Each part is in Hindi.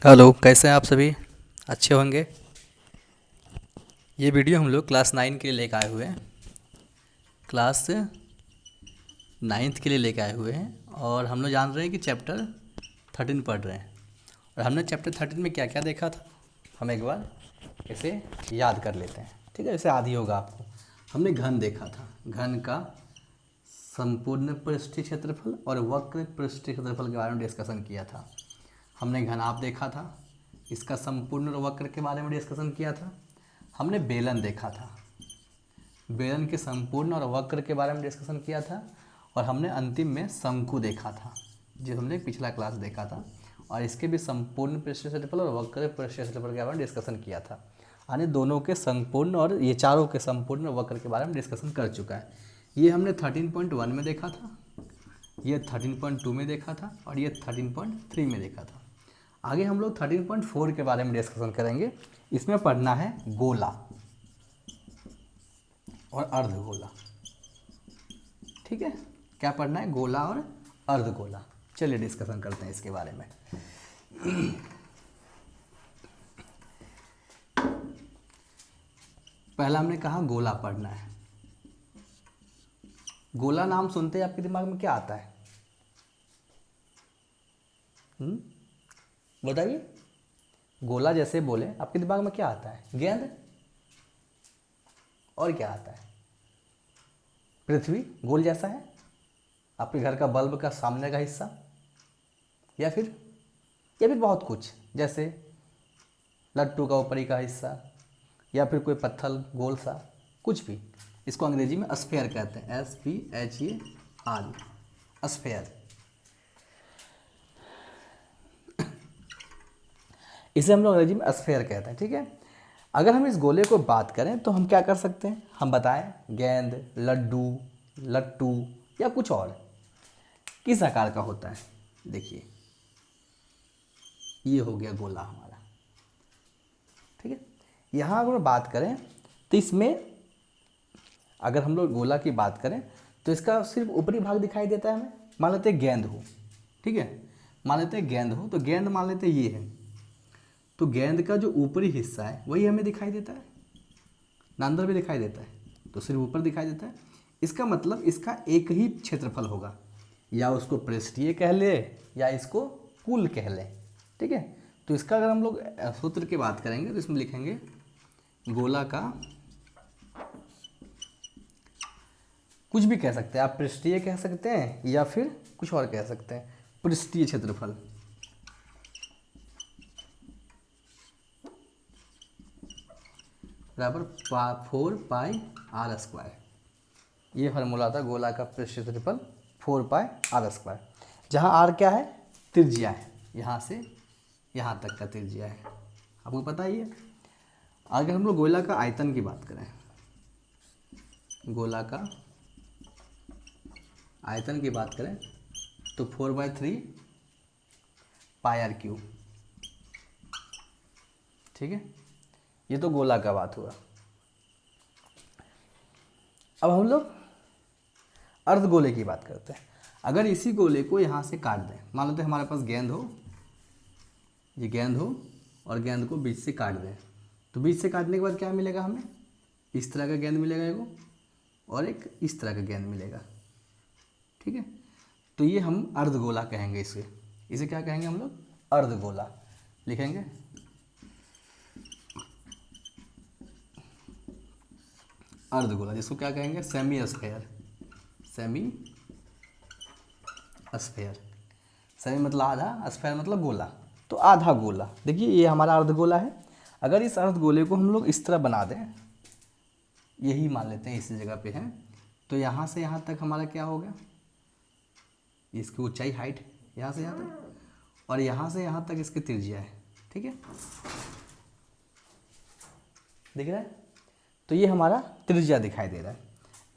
हेलो, कैसे हैं आप सभी? अच्छे होंगे। ये वीडियो हम लोग क्लास 9 के लिए लेकर आए हुए हैं। क्लास 9th के लिए लेकर आए हुए हैं और हम लोग जान रहे हैं कि चैप्टर 13 पढ़ रहे हैं। और हमने चैप्टर 13 में क्या क्या देखा था, हम एक बार इसे याद कर लेते हैं। ठीक है, इसे याद ही होगा आपको। हमने घन देखा था, घन का संपूर्ण पृष्ठीय क्षेत्रफल और वक्र पृष्ठीय क्षेत्रफल के बारे में डिस्कशन किया था। हमने घनाभ देखा था, इसका संपूर्ण और वक्र के बारे में डिस्कशन किया था। हमने बेलन देखा था, बेलन के संपूर्ण और वक्र के बारे में डिस्कशन किया था। और हमने अंतिम में शंकु देखा था, जो हमने पिछला क्लास देखा था, और इसके भी संपूर्ण पृष्ठीय क्षेत्रफल और वक्र पृष्ठीय क्षेत्रफल के बारे में डिस्कशन किया था। यानी दोनों के संपूर्ण और ये चारों के संपूर्ण और वक्र के बारे में डिस्कशन कर चुका है। ये हमने 13.1 में देखा था, ये 13.2 में देखा था, और ये 13.3 में देखा था। आगे हम लोग 13.4 के बारे में डिस्कशन करेंगे। इसमें पढ़ना है गोला और अर्धगोला। ठीक है, क्या पढ़ना है? गोला और अर्धगोला। चलिए डिस्कशन करते हैं इसके बारे में। पहला हमने कहा गोला पढ़ना है। गोला नाम सुनते ही आपके दिमाग में क्या आता है? बताइए। गोला जैसे बोले आपके दिमाग में क्या आता है? गेंद। और क्या आता है? पृथ्वी गोल जैसा है, आपके घर का बल्ब का सामने का हिस्सा, या फिर बहुत कुछ, जैसे लट्टू का ऊपरी का हिस्सा, या फिर कोई पत्थर गोल सा, कुछ भी। इसको अंग्रेजी में स्फेयर कहते हैं, SPHER, स्फेयर। इसे हम लोग अंग्रेजी में स्फेयर कहते हैं। ठीक है, अगर हम इस गोले को बात करें तो हम क्या कर सकते हैं? हम बताएं, गेंद, लड्डू, लट्टू या कुछ और किस आकार का होता है? देखिए, ये हो गया गोला हमारा। ठीक है, यहाँ अगर बात करें तो इसमें अगर हम लोग गोला की बात करें तो इसका सिर्फ ऊपरी भाग दिखाई देता है हमें। मान लेते हैं गेंद हो, ठीक है, मान लेते हैं गेंद हो, तो गेंद मान लेते हैं ये है, तो गेंद का जो ऊपरी हिस्सा है वही हमें दिखाई देता है ना, अंदर भी दिखाई देता है, तो सिर्फ ऊपर दिखाई देता है। इसका मतलब इसका एक ही क्षेत्रफल होगा, या उसको पृष्ठीय कह ले या इसको कुल कह ले। ठीक है, तो इसका अगर हम लोग सूत्र की बात करेंगे तो इसमें लिखेंगे गोला का, कुछ भी कह सकते हैं आप, पृष्ठीय कह सकते हैं या फिर कुछ और कह सकते हैं, पृष्ठीय क्षेत्रफल बराबर 4πr²। ये फार्मूला था गोला का पृष्ठीय क्षेत्रफल 4πr², जहाँ r क्या है? त्रिज्या है, यहाँ से यहाँ तक का त्रिज्या है, आपको पता ही है। अगर हम लोग गोला का आयतन की बात करें, गोला का आयतन की बात करें तो 4/3πr³। ठीक है, ये तो गोला का बात हुआ। अब हम लोग अर्धगोले की बात करते हैं। अगर इसी गोले को यहाँ से काट दें, मान लेते हैं हमारे पास गेंद हो, ये गेंद हो, और गेंद को बीच से काट दें, तो बीच से काटने के बाद क्या मिलेगा हमें? इस तरह का गेंद मिलेगा एगो, और एक इस तरह का गेंद मिलेगा। ठीक है, तो ये हम अर्धगोला कहेंगे। इसे क्या कहेंगे हम लोग? अर्धगोला। लिखेंगे अर्धगोला, जिसको क्या कहेंगे? Semi sphere. Semi sphere, semi मतलब आधा, स्फेयर मतलब गोला, तो आधा गोला। देखिए ये हमारा अर्धगोला है। अगर इस अर्धगोले को हम लोग इस तरह बना दें, यही मान लेते हैं इसी जगह पे है, तो यहाँ से यहाँ तक हमारा क्या होगा? इसकी ऊंचाई, हाइट यहाँ से यहाँ तक, और यहाँ से यहाँ तक इसकी त्रिज्या है। ठीक है, दिख रहा है? तो ये हमारा त्रिज्या दिखाई दे रहा है।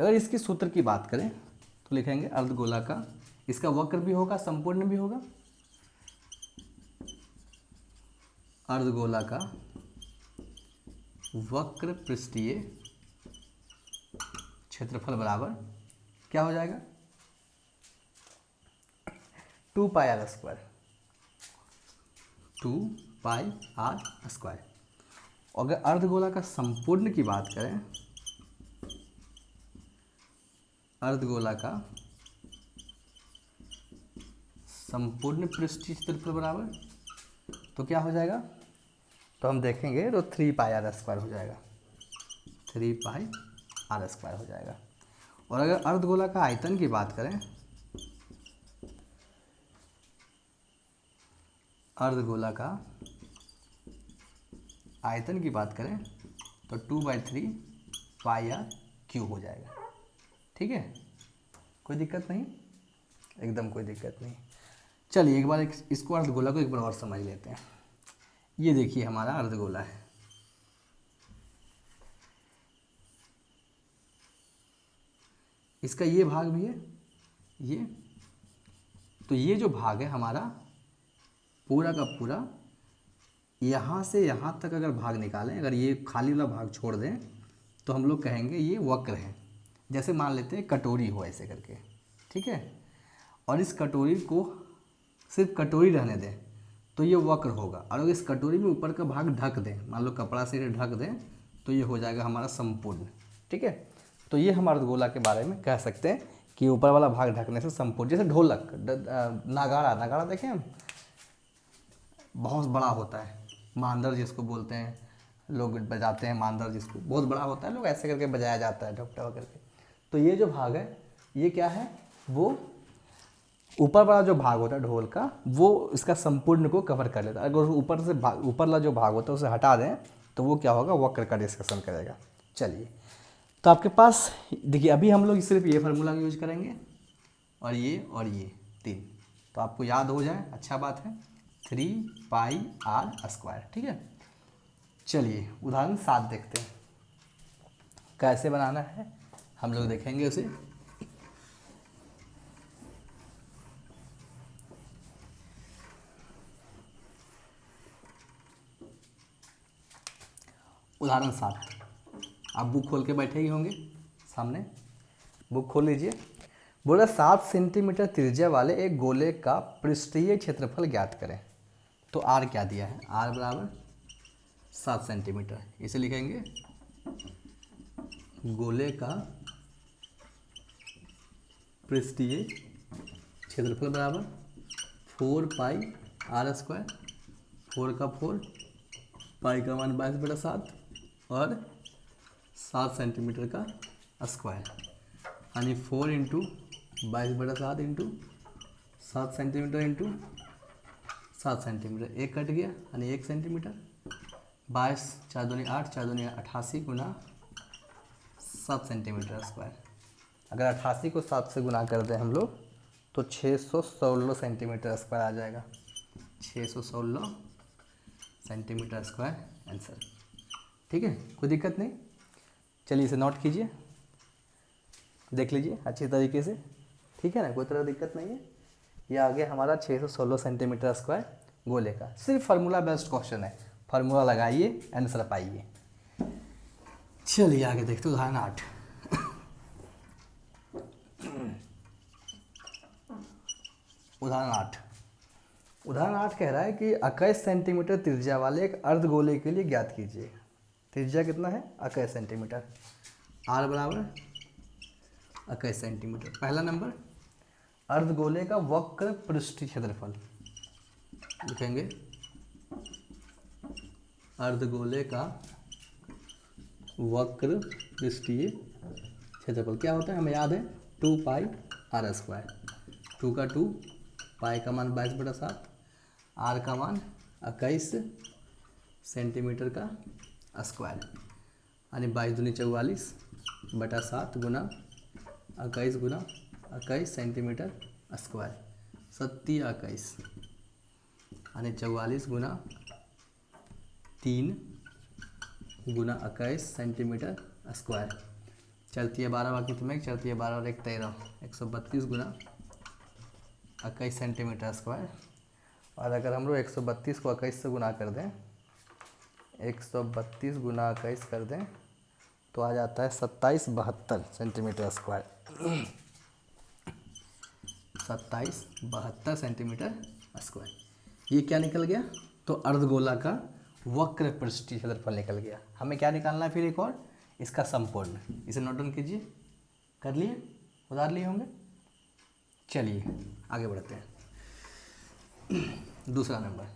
अगर इसके सूत्र की बात करें तो लिखेंगे अर्धगोला का, इसका वक्र भी होगा, संपूर्ण भी होगा। अर्धगोला का वक्र पृष्ठीय क्षेत्रफल बराबर क्या हो जाएगा? 2πr²। 2 pi are square. अगर अर्धगोला का संपूर्ण की बात करें, अर्धगोला का संपूर्ण पृष्ठीय क्षेत्रफल बराबर तो क्या हो जाएगा, तो हम देखेंगे तो 3 पाई आर स्क्वायर हो जाएगा, 3 पाई आर स्क्वायर हो जाएगा। और अगर अर्धगोला का आयतन की बात करें, अर्धगोला का आयतन की बात करें तो 2/3 पाई आर क्यूब हो जाएगा। ठीक है, कोई दिक्कत नहीं, एकदम कोई दिक्कत नहीं। चलिए एक बार इसको अर्धगोला को एक बार और समझ लेते हैं। ये देखिए हमारा अर्धगोला है, इसका ये भाग भी है, ये तो ये जो भाग है हमारा पूरा का पूरा, यहाँ से यहाँ तक अगर भाग निकालें, अगर ये खाली वाला भाग छोड़ दें तो हम लोग कहेंगे ये वक्र है। जैसे मान लेते हैं कटोरी हो ऐसे करके, ठीक है, और इस कटोरी को सिर्फ कटोरी रहने दें तो ये वक्र होगा। और अगर इस कटोरी में ऊपर का भाग ढक दें, मान लो कपड़ा से ढक दें, तो ये हो जाएगा हमारा संपूर्ण। ठीक है, तो ये हम अर्धगोला के बारे में कह सकते हैं कि ऊपर वाला भाग ढकने से संपूर्ण। जैसे ढोलक, नगाड़ा देखें हम, बहुत बड़ा होता है, मांदर जिसको बोलते हैं, लोग बजाते हैं मांदर जिसको, बहुत बड़ा होता है, लोग ऐसे करके बजाया जाता है ढोलक करके। तो ये जो भाग है ये क्या है, वो ऊपर वाला जो भाग होता है ढोल का, वो इसका संपूर्ण को कवर कर लेता है। अगर ऊपर से ऊपर वाला जो भाग होता है उसे हटा दें तो वो क्या होगा, वक्र का डिस्कशन करेगा। चलिए, तो आपके पास देखिए अभी हम लोग सिर्फ ये फार्मूला यूज करेंगे और ये 3, तो आपको याद हो जाए, अच्छा बात है, 3 पाई आर स्क्वायर। ठीक है, चलिए उदाहरण 7 देखते हैं कैसे बनाना है, हम लोग देखेंगे उसे। उदाहरण 7, आप बुक खोल के बैठे ही होंगे सामने, बुक खोल लीजिए। बोला 7 सेंटीमीटर त्रिज्या वाले एक गोले का पृष्ठीय क्षेत्रफल ज्ञात करें। तो आर क्या दिया है, आर बराबर 7 सेंटीमीटर, इसे लिखेंगे गोले का पृष्ठीय क्षेत्रफल बराबर 4 पाई आर स्क्वायर, 4 का 4, पाई का मान 22/7 और 7 सेंटीमीटर का स्क्वायर, यानी 4 into 22/7 into 7 centimetre into 7 centimetre, एक कट गया यानी 1 सेंटीमीटर, 22 4 दूनी 8, 4 दूनी 88 गुना 7 सेंटीमीटर स्क्वायर। अगर 88 को 7 से गुना कर दें हम लोग तो 616 सेंटीमीटर स्क्वायर आ जाएगा, 616 सेंटीमीटर स्क्वायर आंसर। ठीक है, कोई दिक्कत नहीं। चलिए इसे नोट कीजिए, देख लीजिए अच्छी तरीके से, ठीक है ना, कोई तरह दिक्कत नहीं है। ये आ गया हमारा 616 सेंटीमीटर स्क्वायर गोले का। सिर्फ फार्मूला बेस्ड क्वेश्चन है, फार्मूला लगाइए आंसर पाइए। चलिए आगे देखते हैं उदाहरण 8। उदाहरण 8 कह रहा है कि 21 सेंटीमीटर त्रिज्या वाले एक अर्धगोले के लिए ज्ञात कीजिए। त्रिज्या कितना है, 21 सेंटीमीटर, आर बराबर 21 सेंटीमीटर। पहला नंबर, अर्धगोले का वक्र पृष्ठीय क्षेत्रफल लिखेंगे, अर्धगोले का वक्र पृष्ठीय क्षेत्रफल क्या होता है, हमें याद है 2 पाई आर स्क्वायर, 2 का 2, पाई का मान 22/7, आर का मान 21 सेंटीमीटर का स्क्वायर, यानी 22 दूनी 44/7 गुना 21 गुना 21 सेंटीमीटर स्क्वायर, 27 यानी 44 गुना 3 गुना 21 सेंटीमीटर स्क्वायर। चलती है 12 बाकी तुम्हें, चलती है 12 और 1 13, 132 गुना 21 सेंटीमीटर स्क्वायर। और अगर हम लोग 132 को 21 से गुना कर दें, 132 गुना 21 कर दें तो आ जाता है 2772 सेंटीमीटर स्क्वायर, 2772 सेंटीमीटर स्क्वायर। ये क्या निकल गया, तो अर्धगोला का वक्र पृष्ठीय क्षेत्रफल निकल गया। हमें क्या निकालना है फिर एक और, इसका संपूर्ण। इसे नोट डाउन कीजिए, कर लिए, उतार लिए होंगे। चलिए आगे बढ़ते हैं। दूसरा नंबर,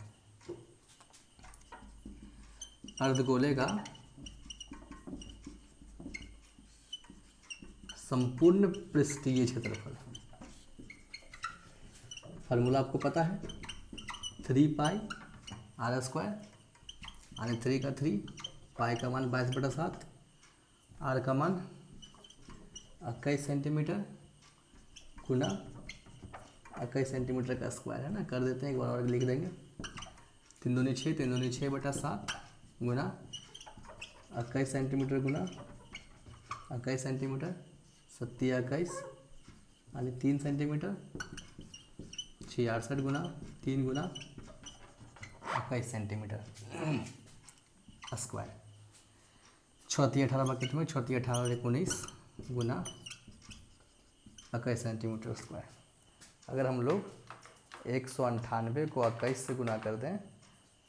अर्धगोले का संपूर्ण पृष्ठीय क्षेत्रफल। फार्मूला आपको पता है, 3 पाई आर स्क्वायर, यानी 3 का 3, पाई का मान 22/7, आर का मान 21 सेंटीमीटर गुना 21 सेंटीमीटर का स्क्वायर है ना। कर देते हैं एक बार और लिख देंगे, 3 दूनी 6, 3 दूनी 6/7 गुना 21 सेंटीमीटर गुना 21 सेंटीमीटर, 27 यानी 3 सेंटीमीटर, 68 गुना 3 गुना 21 सेंटीमीटर स्क्वायर। 34/18 में 34/18 गुना 21 सेंटीमीटर स्क्वायर। अगर हम लोग 198 को 21 से गुना कर दें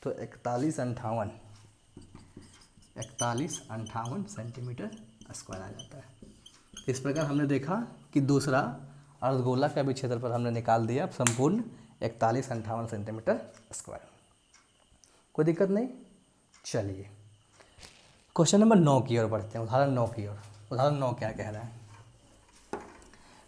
तो 4158 सेंटीमीटर स्क्वायर आ जाता है। इस प्रकार हमने देखा कि दूसरा अर्धगोला का भी क्षेत्रफल हमने निकाल दिया संपूर्ण 4158 सेंटीमीटर स्क्वायर। कोई दिक्कत नहीं। चलिए क्वेश्चन नंबर 9 की ओर बढ़ते हैं, उदाहरण 9 की ओर। उदाहरण 9 क्या कह रहा है?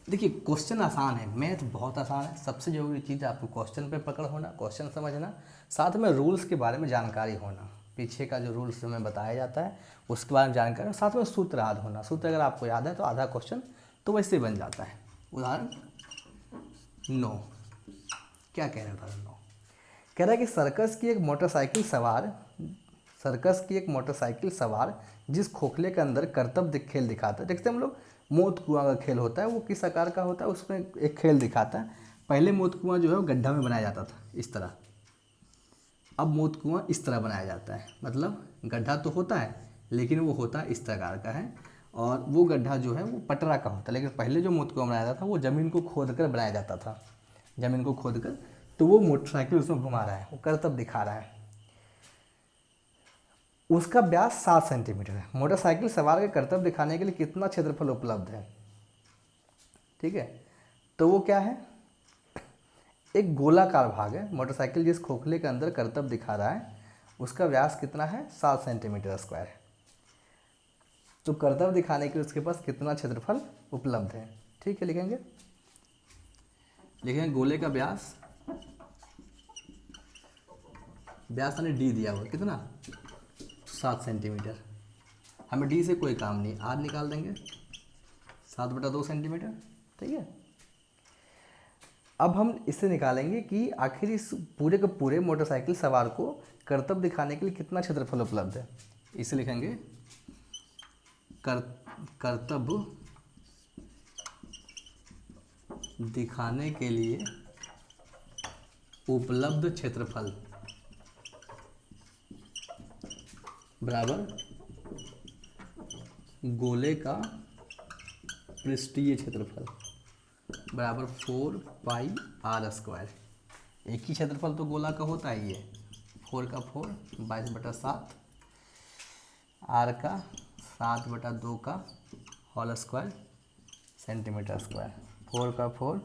देखिए क्वेश्चन आसान है, मैथ बहुत आसान है। सबसे ज़रूरी चीज़ आपको क्वेश्चन पे पकड़ होना, क्वेश्चन समझना, साथ में रूल्स के बारे में जानकारी होना। पीछे का जो रूल्स हमें बताया जाता है उसके बारे में जानकारी, साथ में सूत्र याद होना। सूत्र अगर आपको याद है तो आधा क्वेश्चन तो वैसे बन जाता है। उदाहरण 9 क्या कह रहा है? उदाहरण 9 कह रहा है कि सर्कस की एक मोटरसाइकिल सवार जिस खोखले के अंदर कर्तव्य खेल दिखाता है। देखते हैं हम लोग, मौत कुआं का खेल होता है, वो किस आकार का होता है, उसमें एक खेल दिखाता है। पहले मौत कुआं जो है वो गड्ढा में बनाया जाता था इस तरह, अब मौत कुआं इस तरह बनाया जाता है। मतलब गड्ढा तो होता है लेकिन वो होता है इस प्रकार का है, और वो गड्ढा जो है वो पटरा का होता है। लेकिन पहले जो मौत कुआं बनाया जाता था वो ज़मीन को खोद कर बनाया जाता था, ज़मीन को खोद कर। तो वो मोटरसाइकिल उसमें घुमा रहा है, वो कर्तव्य दिखा रहा है। उसका व्यास 7 सेंटीमीटर है। मोटरसाइकिल सवार के कर्तव्य दिखाने के लिए कितना क्षेत्रफल उपलब्ध है? ठीक है, तो वो क्या है, एक गोलाकार भाग है। मोटरसाइकिल जिस खोखले के अंदर कर्तव्य दिखा रहा है उसका व्यास कितना है? 7 सेंटीमीटर स्क्वायर है। तो कर्तव्य दिखाने के लिए उसके पास कितना क्षेत्रफल उपलब्ध है? ठीक है, लिखेंगे गोले का व्यास यानी डी दिया हुआ कितना? 7 सेंटीमीटर। हमें डी से कोई काम नहीं, आर निकाल देंगे, 7/2 सेंटीमीटर। ठीक है, अब हम इससे निकालेंगे कि आखिर इस पूरे के पूरे मोटरसाइकिल सवार को कर्तव्य दिखाने के लिए कितना क्षेत्रफल उपलब्ध है। इसे लिखेंगे कर्तव्य दिखाने के लिए उपलब्ध क्षेत्रफल बराबर गोले का पृष्ठीय क्षेत्रफल बराबर 4 पाई आर स्क्वायर। एक ही क्षेत्रफल तो गोला का होता है, ये 4 का 4 22/7, आर का 7/2 का होल स्क्वायर सेंटीमीटर स्क्वायर। 4 का 4,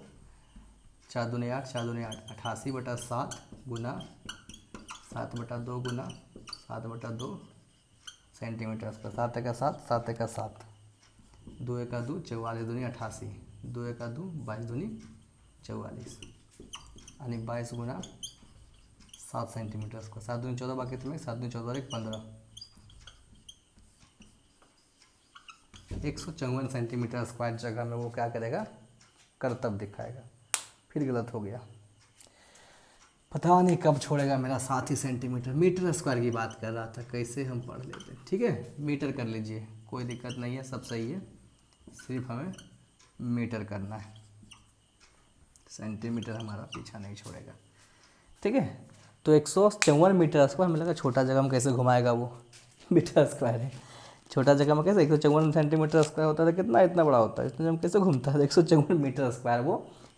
4 दूनी 8, 4 दूनी 8, 88/7 गुना 7/2 गुना 7/2 सेंटीमीटर स्क्वायर। 7 का 7, 7 का 7, 2 का 2, 44 दूनी 88, 2 का 2, 22 दूनी 44, यानी 22 गुना 7 सेंटीमीटर स्क्वायर। 7 दूनी 14, बाकी तुम्हें 7 दूनी 14 1 15, 154 सेंटीमीटर स्क्वायर जगह में वो क्या करेगा? कर्तव्य दिखाएगा। फिर गलत हो गया, पता नहीं कब छोड़ेगा मेरा 7 ही सेंटीमीटर। मीटर स्क्वायर की बात कर रहा था, कैसे हम पढ़ लेते हैं। ठीक है, मीटर कर लीजिए, कोई दिक्कत नहीं है, सब सही है, सिर्फ हमें मीटर करना है, सेंटीमीटर हमारा पीछा नहीं छोड़ेगा। ठीक है, तो 154 मीटर स्क्वायर। हमें लगा छोटा जगह में कैसे घुमाएगा वो, मीटर स्क्वायर है, छोटा जगह में कैसे 154 सेंटीमीटर स्क्वायर होता है, कितना इतना बड़ा होता है, इतना जगह कैसे घूमता है? 154 मीटर स्क्वायर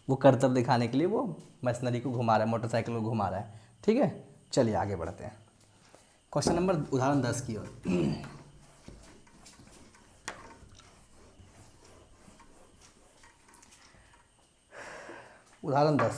वो कर्तव्य दिखाने के लिए वो मशीनरी को घुमा रहा है, मोटरसाइकिल को घुमा रहा है। ठीक है, चलिए आगे बढ़ते हैं क्वेश्चन नंबर उदाहरण 10 की ओर। उदाहरण 10,